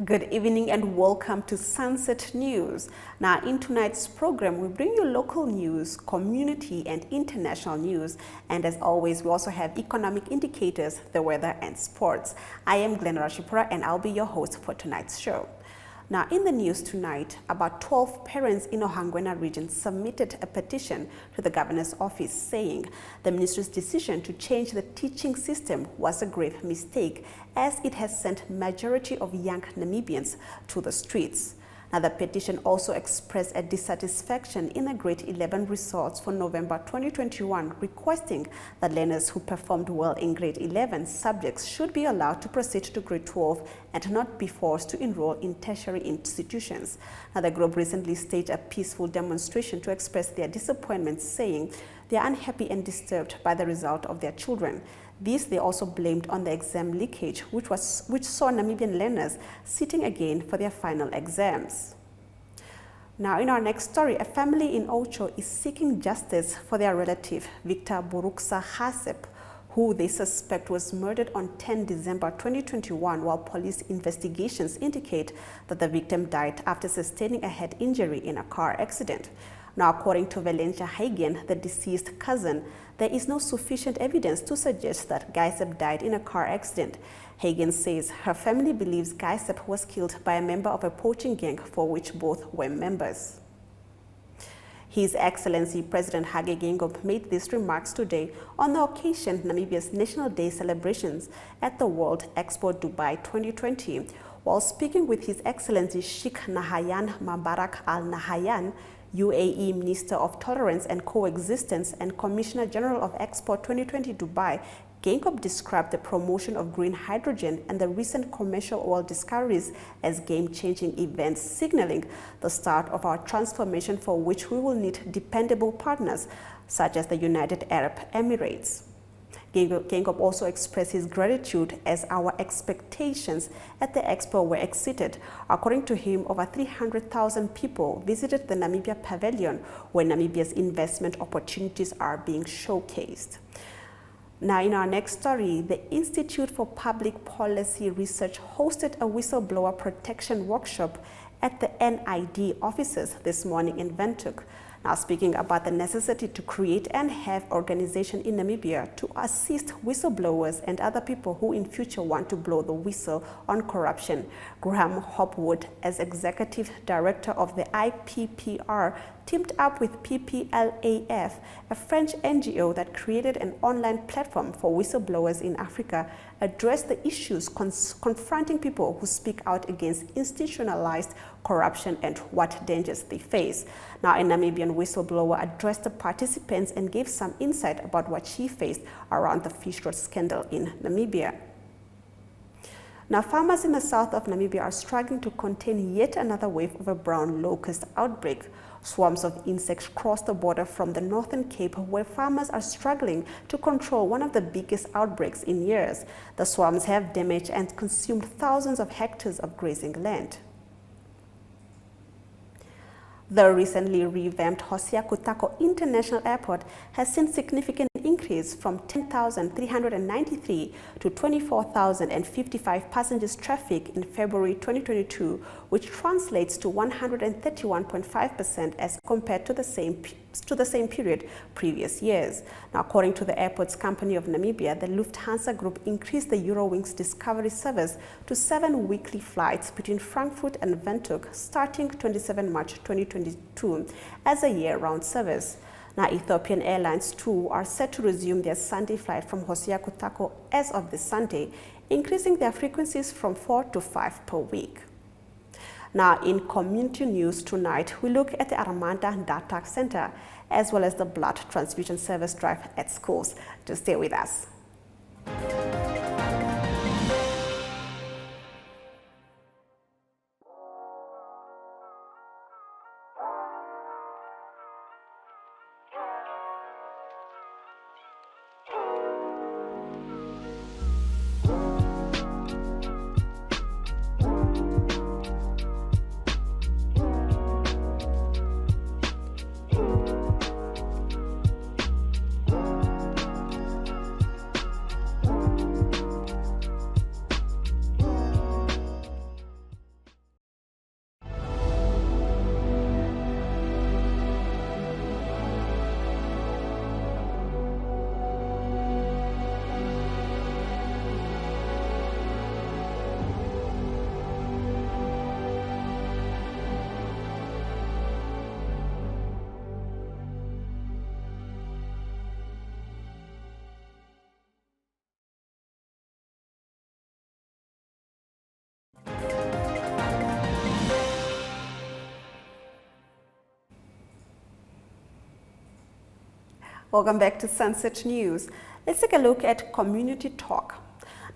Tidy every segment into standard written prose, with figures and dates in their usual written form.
Good evening and welcome to Sunset News. Now, in tonight's program, we bring you local news, community and international news. And as always, we also have economic indicators, the weather and sports. I am Glenn Rashipura and I'll be your host for tonight's show. Now, in the news tonight, about 12 parents in Ohangwena region submitted a petition to the governor's office saying the ministry's decision to change the teaching system was a grave mistake as it has sent majority of young Namibians to the streets. Now, the petition also expressed a dissatisfaction in the grade 11 results for November 2021, requesting that learners who performed well in grade 11 subjects should be allowed to proceed to grade 12 and not be forced to enroll in tertiary institutions. Now, the group recently staged a peaceful demonstration to express their disappointment, saying they are unhappy and disturbed by the result of their children. This they also blamed on the exam leakage, which saw Namibian learners sitting again for their final exams. Now, in our next story, a family in Ocho is seeking justice for their relative, Victor Buruksa Hasep, who they suspect was murdered on 10 December 2021, while police investigations indicate that the victim died after sustaining a head injury in a car accident. Now, according to Valencia Hagen, the deceased cousin, there is no sufficient evidence to suggest that Gaisep died in a car accident. Hagen says her family believes Gaisep was killed by a member of a poaching gang for which both were members. His Excellency President Hage Geingob made these remarks today on the occasion of Namibia's National Day celebrations at the World Expo Dubai 2020. While speaking with His Excellency Sheikh Nahyan Mabarak Al Nahyan, UAE Minister of Tolerance and Coexistence and Commissioner General of Expo 2020 Dubai, Geingob described the promotion of green hydrogen and the recent commercial oil discoveries as game-changing events, signaling the start of our transformation for which we will need dependable partners such as the United Arab Emirates. Geingob also expressed his gratitude as our expectations at the expo were exceeded. According to him, over 300,000 people visited the Namibia Pavilion, where Namibia's investment opportunities are being showcased. Now, in our next story, the Institute for Public Policy Research hosted a whistleblower protection workshop at the NID offices this morning in Windhoek. Now, speaking about the necessity to create and have organization in Namibia to assist whistleblowers and other people who in future want to blow the whistle on corruption, Graham Hopwood, as Executive Director of the IPPR, teamed up with PPLAF, a French NGO that created an online platform for whistleblowers in Africa, addressed the issues confronting people who speak out against institutionalized corruption and what dangers they face. Now, a Namibian whistleblower addressed the participants and gave some insight about what she faced around the fish rot scandal in Namibia. Now, farmers in the south of Namibia are struggling to contain yet another wave of a brown locust outbreak. Swarms of insects cross the border from the Northern Cape, where farmers are struggling to control one of the biggest outbreaks in years. The swarms have damaged and consumed thousands of hectares of grazing land. The recently revamped Hosea Kutako International Airport has seen significant increase from 10,393 to 24,055 passengers traffic in February 2022, which translates to 131.5% as compared to the same period previous years. Now, according to the Airports Company of Namibia, the Lufthansa Group increased the Eurowings Discovery service to 7 weekly flights between Frankfurt and Windhoek starting 27 March 2022 as a year-round service. Now, Ethiopian Airlines too are set to resume their Sunday flight from Hosea Kutako as of this Sunday, increasing their frequencies from 4 to 5 per week. Now, in community news tonight, we look at the Armanda Data Center as well as the blood transfusion service drive at schools. Just stay with us. Welcome back to Sunset News. Let's take a look at Community Talk.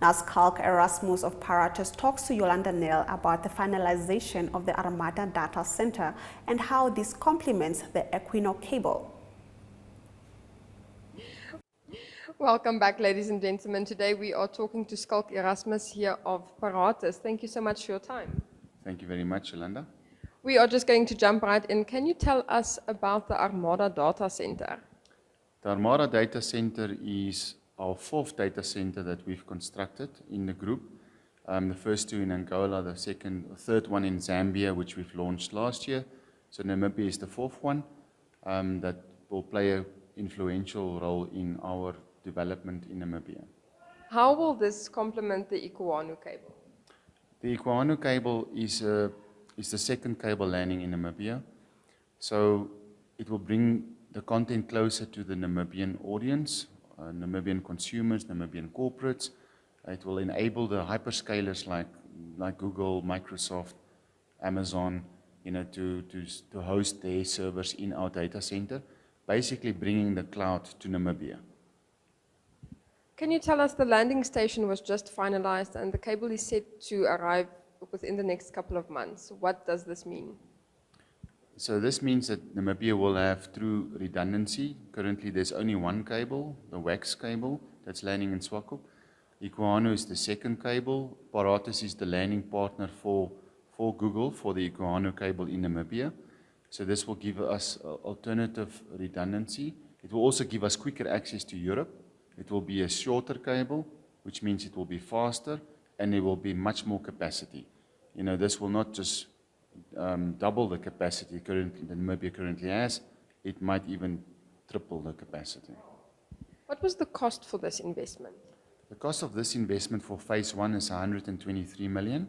Now, Skalk Erasmus of Paratus talks to Yolanda Nel about the finalization of the Armada Data Center and how this complements the Equinor cable. Welcome back, ladies and gentlemen. Today we are talking to Skalk Erasmus here of Paratus. Thank you so much for your time. Thank you very much, Yolanda. We are just going to jump right in. Can you tell us about the Armada Data Center? The Armada Data Center is our fourth data center that we've constructed in the group. The first two in Angola, the third one in Zambia, which we've launched last year. So Namibia is the fourth one that will play an influential role in our development in Namibia. How will this complement the Ekwano cable? The Ekwano cable is the second cable landing in Namibia. So it will bring the content closer to the Namibian audience, Namibian consumers, Namibian corporates. It will enable the hyperscalers like Google, Microsoft, Amazon, to host their servers in our data center, basically bringing the cloud to Namibia. Can you tell us the landing station was just finalized and the cable is set to arrive within the next couple of months? What does this mean? So this means that Namibia will have true redundancy. Currently there's only one cable, the WAX cable, that's landing in Swakop. Ekwano is the second cable. Paratus is the landing partner for Google for the Ekwano cable in Namibia. So this will give us alternative redundancy. It will also give us quicker access to Europe. It will be a shorter cable, which means it will be faster and there will be much more capacity. This will not just double the capacity that Namibia currently has. It might even triple the capacity. What was the cost for this investment? The cost of this investment for phase 1 is 123 million.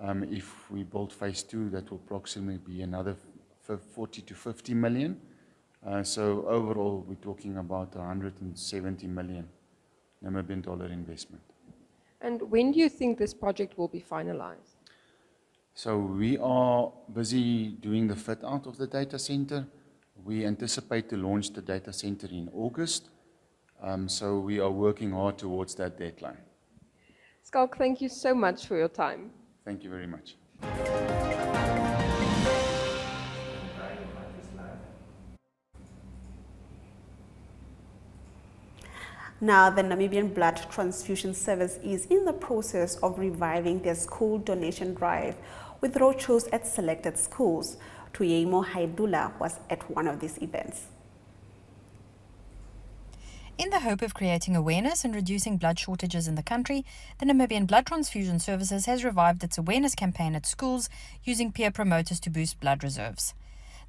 If we build phase 2, that will approximately be another 40 to 50 million. So overall, we're talking about 170 million Namibian dollar investment. And when do you think this project will be finalized? So we are busy doing the fit out of the data center. We anticipate to launch the data center in August. So we are working hard towards that deadline. Skalk, thank you so much for your time. Thank you very much. Now, the Namibian Blood Transfusion Service is in the process of reviving their school donation drive with roadshows at selected schools. Tuyemo Haidula was at one of these events. In the hope of creating awareness and reducing blood shortages in the country, the Namibian Blood Transfusion Services has revived its awareness campaign at schools using peer promoters to boost blood reserves.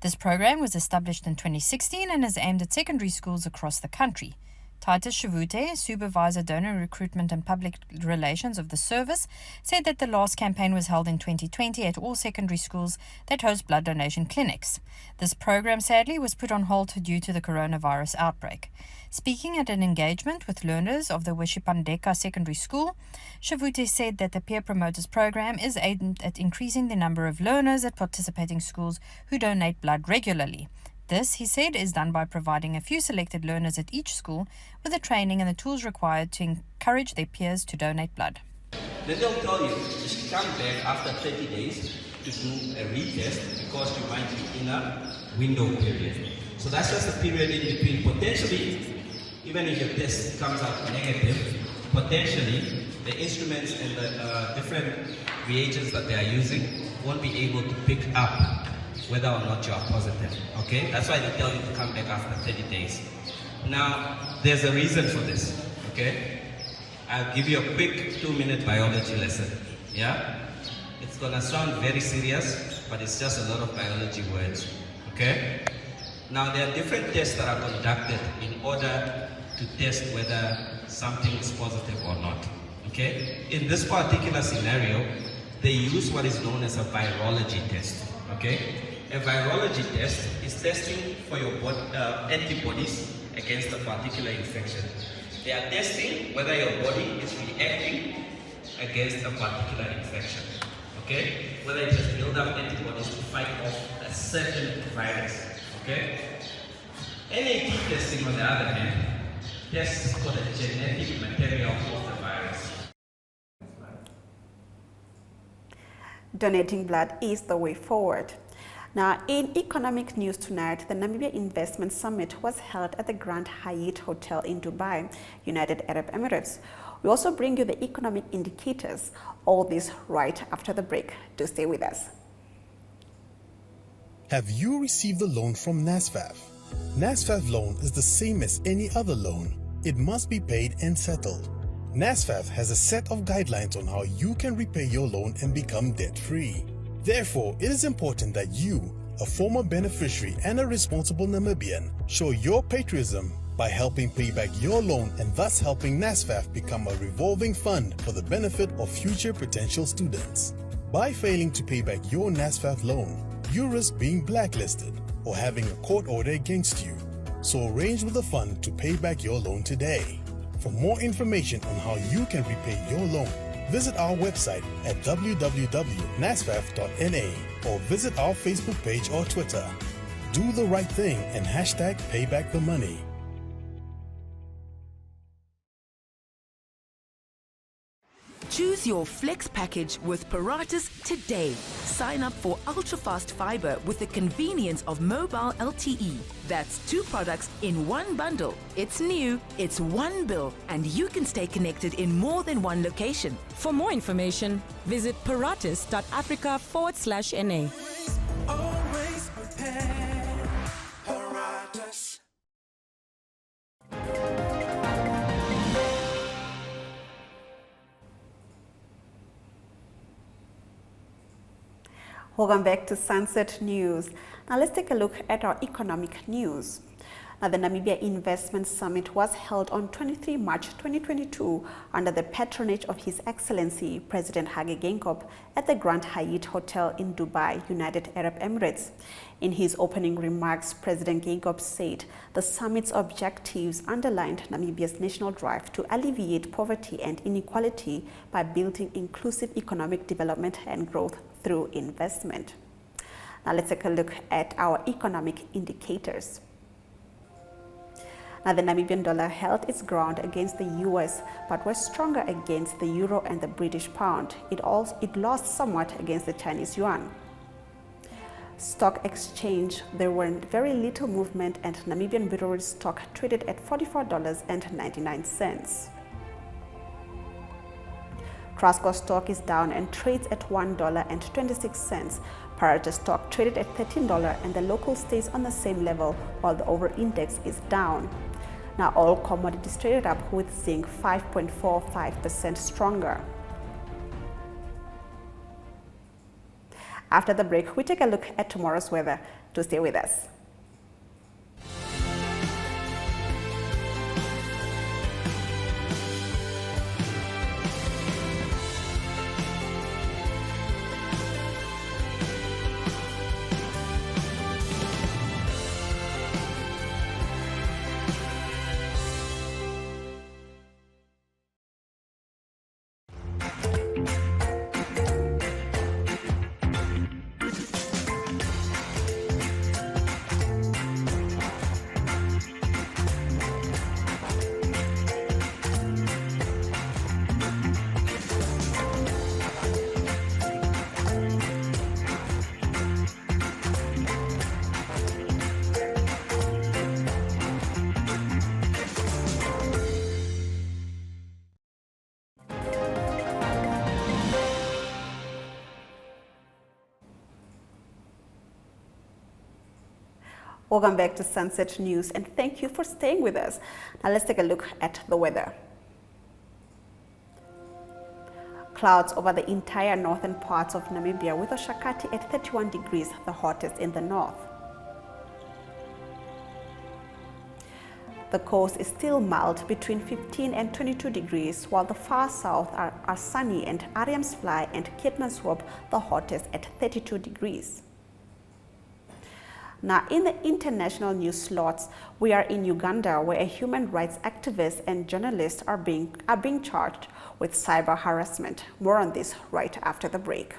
This program was established in 2016 and is aimed at secondary schools across the country. Titus Shavute, Supervisor Donor Recruitment and Public Relations of the service, said that the last campaign was held in 2020 at all secondary schools that host blood donation clinics. This program sadly was put on hold due to the coronavirus outbreak. Speaking at an engagement with learners of the Weshipandeka Secondary School, Shavute said that the Peer Promoters program is aimed at increasing the number of learners at participating schools who donate blood regularly. This, he said, is done by providing a few selected learners at each school with the training and the tools required to encourage their peers to donate blood. Then they'll tell you should come back after 30 days to do a retest because you might be in a window period. So that's just a period in between. Potentially, even if your test comes out negative, potentially the instruments and the different reagents that they are using won't be able to pick up whether or not you are positive, okay? That's why they tell you to come back after 30 days. Now, there's a reason for this, okay? I'll give you a quick 2-minute biology lesson, yeah? It's gonna sound very serious, but it's just a lot of biology words, okay? Now, there are different tests that are conducted in order to test whether something is positive or not, okay? In this particular scenario, they use what is known as a virology test, okay? A virology test is testing for your antibodies against a particular infection. They are testing whether your body is reacting against a particular infection. Okay? Whether it has built up antibodies to fight off a certain virus. Okay? NAT testing, on the other hand, tests for the genetic material of the virus. Donating blood is the way forward. Now, in economic news tonight, the Namibia Investment Summit was held at the Grand Hyatt Hotel in Dubai, United Arab Emirates. We also bring you the economic indicators, all this right after the break. Do stay with us. Have you received a loan from NASFAF? NASFAF loan is the same as any other loan. It must be paid and settled. NASFAF has a set of guidelines on how you can repay your loan and become debt-free. Therefore, it is important that you, a former beneficiary and a responsible Namibian, show your patriotism by helping pay back your loan and thus helping NASFAF become a revolving fund for the benefit of future potential students. By failing to pay back your NASFAF loan, you risk being blacklisted or having a court order against you. So arrange with the fund to pay back your loan today. For more information on how you can repay your loan, visit our website at www.nasfaf.na or visit our Facebook page or Twitter. Do the right thing and hashtag #paybackthemoney. Choose your flex package with Paratus today. Sign up for ultra-fast fiber with the convenience of mobile LTE. That's 2 products in 1 bundle. It's new, it's 1 bill, and you can stay connected in more than 1 location. For more information, visit paratus.africa/NA. Always prepared. Paratus. Welcome back to Sunset News. Now let's take a look at our economic news. Now, the Namibia Investment Summit was held on 23 March 2022 under the patronage of His Excellency President Hage Geingob at the Grand Hyatt Hotel in Dubai, United Arab Emirates. In his opening remarks, President Geingob said the summit's objectives underlined Namibia's national drive to alleviate poverty and inequality by building inclusive economic development and growth through investment. Now let's take a look at our economic indicators. Now, the Namibian dollar held its ground against the US, but was stronger against the euro and the British pound. It lost somewhat against the Chinese yuan. Stock exchange, there were very little movement, and Namibian Breweries stock traded at $44.99. Trustco stock is down and trades at $1.26. Paratus stock traded at $13 and the local stays on the same level while the over index is down. Now all commodities traded up, with zinc 5.45% stronger. After the break, we take a look at tomorrow's weather. To stay with us. Welcome back to Sunset News, and thank you for staying with us. Now let's take a look at the weather. Clouds over the entire northern parts of Namibia, with Oshakati at 31 degrees, the hottest in the north. The coast is still mild between 15 and 22 degrees, while the far south are sunny, and Ariamsfly and Keetmanshoop the hottest at 32 degrees. Now, in the international news slots, we are in Uganda, where a human rights activist and journalist are being charged with cyber harassment. More on this right after the break.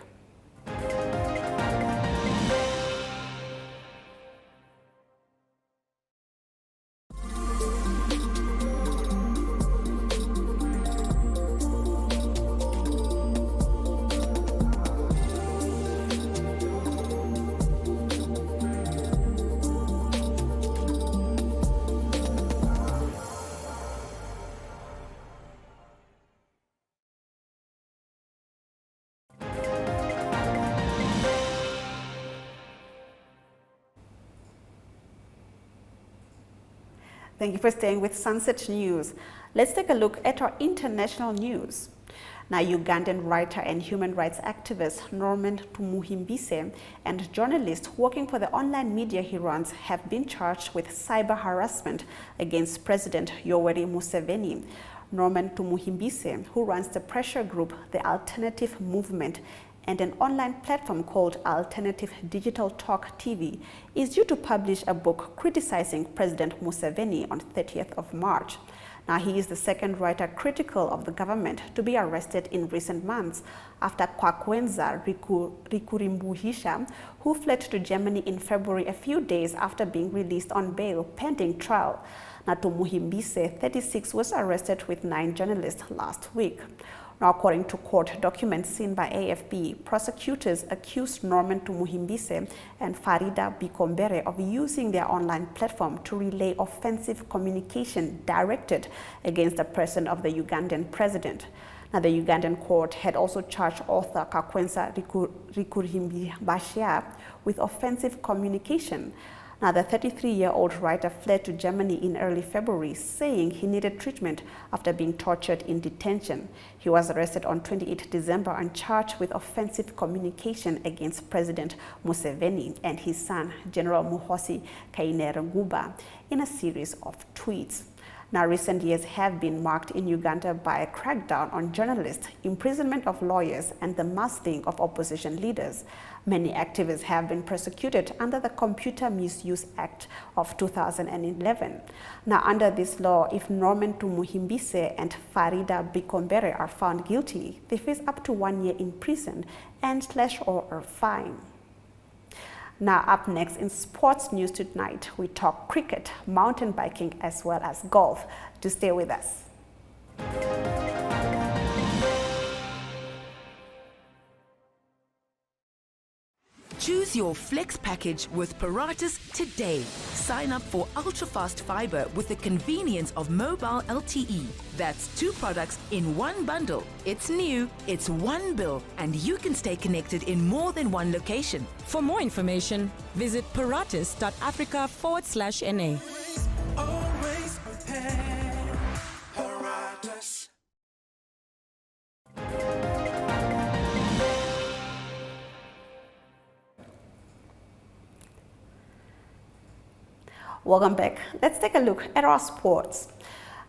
Thank you for staying with Sunset News. Let's take a look at our international news. Now, Ugandan writer and human rights activist Norman Tumuhimbise and journalist working for the online media he runs have been charged with cyber harassment against President Yoweri Museveni. Norman Tumuhimbise, who runs the pressure group The Alternative Movement and an online platform called Alternative Digital Talk TV, is due to publish a book criticizing President Museveni on 30th of March. Now, he is the second writer critical of the government to be arrested in recent months after Kwakwenza Rikurimbuhisha, who fled to Germany in February a few days after being released on bail pending trial. Now, Tumuhimbise, 36, was arrested with 9 journalists last week. Now, according to court documents seen by AFP, prosecutors accused Norman Tumuhimbise and Farida Bikombere of using their online platform to relay offensive communication directed against the person of the Ugandan president. Now, the Ugandan court had also charged author Kakwenza Rikurimbuhisha with offensive communication. Now, the 33-year-old writer fled to Germany in early February, saying he needed treatment after being tortured in detention. He was arrested on 28 December and charged with offensive communication against President Museveni and his son, General Muhoozi Kainerugaba, in a series of tweets. Now, recent years have been marked in Uganda by a crackdown on journalists, imprisonment of lawyers, and the muscling of opposition leaders. Many activists have been prosecuted under the Computer Misuse Act of 2011. Now, under this law, if Norman Tumuhimbise and Farida Bikombere are found guilty, they face up to 1 year in prison and/or a fine. Now, up next in sports news tonight, we talk cricket, mountain biking, as well as golf. Do stay with us. Choose your flex package with Paratus today. Sign up for ultra-fast fiber with the convenience of mobile LTE. That's 2 products in 1 bundle. It's new, it's 1 bill, and you can stay connected in more than 1 location. For more information, visit paratus.africa/NA. Always prepared. Paratus. Welcome back. Let's take a look at our sports.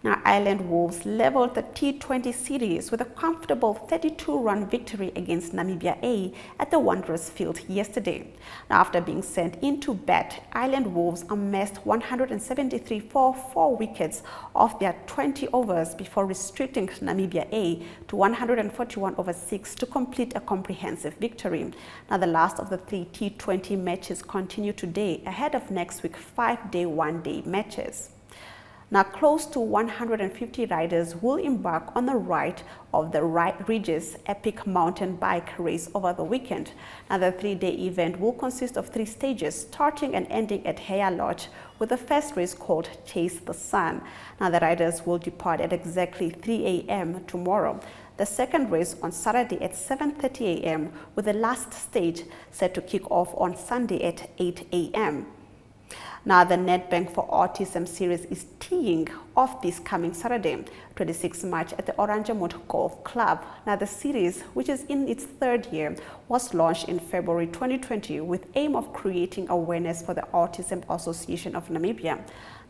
Now, Island Wolves leveled the T20 series with a comfortable 32-run victory against Namibia A at the Wanderers Field yesterday. Now, after being sent into bat, Island Wolves amassed 173 for 4 wickets off their 20 overs before restricting Namibia A to 141 over 6 to complete a comprehensive victory. Now, the last of the 3 T20 matches continue today ahead of next week's 5-day, 1-day matches. Now, close to 150 riders will embark on the ride of the Ridges Epic Mountain Bike Race over the weekend. Now, the 3-day event will consist of 3 stages, starting and ending at Haya Lodge, with the first race called Chase the Sun. Now, the riders will depart at exactly 3 a.m. tomorrow. The second race on Saturday at 7:30 a.m., with the last stage set to kick off on Sunday at 8 a.m. Now, the Nedbank for Autism series is teeing off this coming Saturday, 26 March, at the Oranjemont Golf Club. Now, the series, which is in its 3rd year, was launched in February 2020 with aim of creating awareness for the Autism Association of Namibia.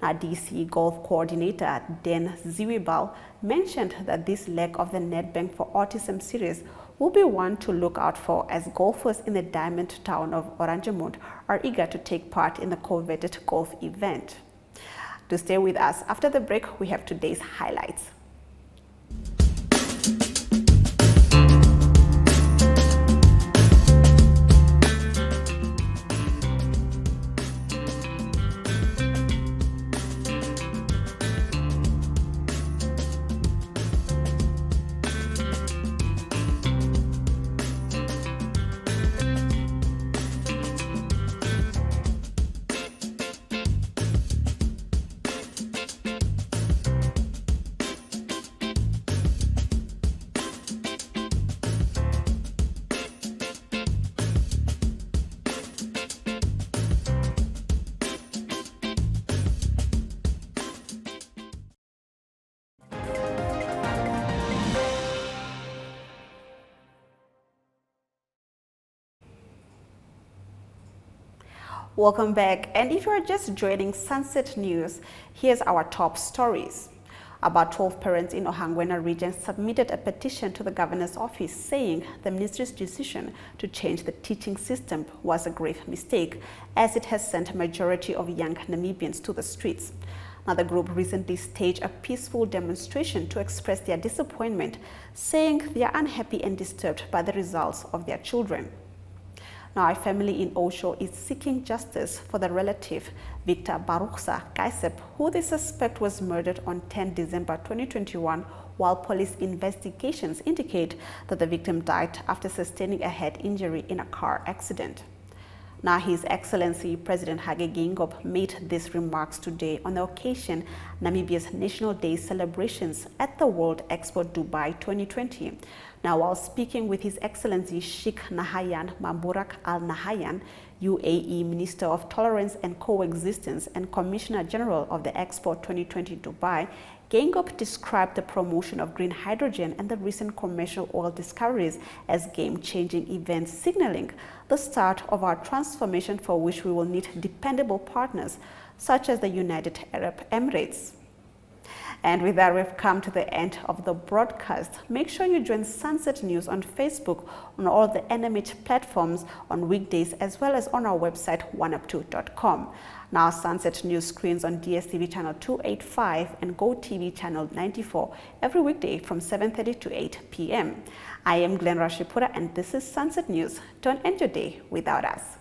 Now, DC Golf Coordinator Dan Ziwibal mentioned that this leg of the Nedbank for Autism series will be one to look out for, as golfers in the diamond town of Oranjemont are eager to take part in the coveted golf event. To stay with us, after the break, we have today's highlights. Welcome back. And if you are just joining Sunset News, here's our top stories. About 12 parents in Ohangwena region submitted a petition to the governor's office saying the ministry's decision to change the teaching system was a grave mistake, as it has sent a majority of young Namibians to the streets. Now, the group recently staged a peaceful demonstration to express their disappointment, saying they are unhappy and disturbed by the results of their children. Now, a family in Osho is seeking justice for the relative Victor Baruksa Kaisep, who they suspect was murdered on 10 December 2021, while police investigations indicate that the victim died after sustaining a head injury in a car accident. Now, His Excellency President Hage Geingob made these remarks today on the occasion Namibia's National Day celebrations at the World Expo Dubai 2020. Now, while speaking with His Excellency Sheikh Nahyan Mamburak Al Nahyan, UAE Minister of Tolerance and Coexistence and Commissioner General of the Expo 2020 Dubai, Geingob described the promotion of green hydrogen and the recent commercial oil discoveries as game-changing events, signaling the start of our transformation for which we will need dependable partners such as the United Arab Emirates. And with that, we've come to the end of the broadcast. Make sure you join Sunset News on Facebook, on all the NMH platforms on weekdays, as well as on our website, oneup2.com. Now, Sunset News screens on DSTV channel 285 and GoTV channel 94 every weekday from 7:30 to 8 p.m. I am Glen Rashipura, and this is Sunset News. Don't end your day without us.